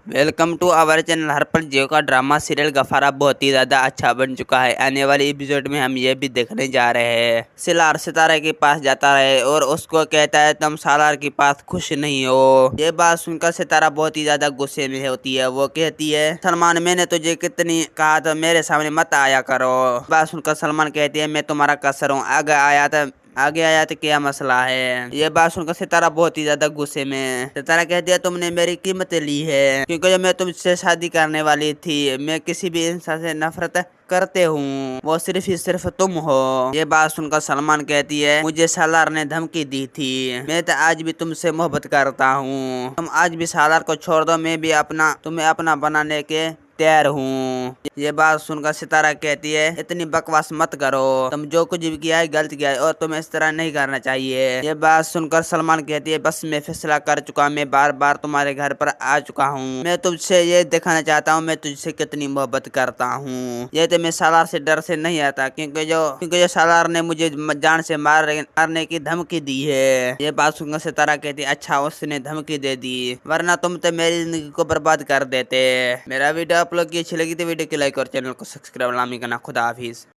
Welcome to our channel. Harpal Jiyo का drama serial गफारा बहुत ही ज्यादा अच्छा बन चुका है। आने वाले एपिसोड में हम ये भी देखने जा रहे हैं। सिलार सितारे के पास जाता है और उसको कहता है तुम सालार के पास खुश नहीं हो। ये बात सुनकर सितारा बहुत ही ज्यादा गुस्से में होती है। वो कहती है सलमान मैंने तुझे कितनी कहा था मेरे सामने मत आया करो। बात सुनकर सलमान कहती है मैं तुम्हारा कसर हूँ, आगे आया तो क्या मसला है। ये बात सुनकर सितारा बहुत ही ज्यादा गुस्से में। सितारा कहती है तुमने मेरी कीमत ली है, क्योंकि जब मैं तुमसे शादी करने वाली थी मैं किसी भी इंसान से नफरत करते हूँ, वो सिर्फ ही सिर्फ तुम हो। ये बात सुनकर सलमान कहती है मुझे सालार ने धमकी दी थी, मैं तो आज भी तुमसे मोहब्बत करता हूँ। तुम आज भी सालार को छोड़ दो, मैं भी तुम्हें अपना बनाने के तैयार हूँ। ये बात सुनकर सितारा कहती है इतनी बकवास मत करो, तुम जो कुछ भी किया है गलत किया है और तुम्हें इस तरह नहीं करना चाहिए। ये बात सुनकर सलमान कहती है बस मैं फैसला कर चुका, मैं बार बार तुम्हारे घर पर आ चुका हूँ, मैं तुझसे ये दिखाना चाहता हूँ मैं तुझसे कितनी मोहब्बत करता हूँ। ये तो मैं सालार से डर से नहीं आता, क्योंकि जो सालार ने मुझे जान से मारने की धमकी दी है। ये बात सुनकर सितारा कहती है अच्छा उसने धमकी दे दी, वरना तुम तो मेरी जिंदगी को बर्बाद कर देते। मेरा वीडियो आप लोग की अच्छी लगी तो वीडियो को लाइक और चैनल को सब्सक्राइब लामी करना। खुदा हाफिज।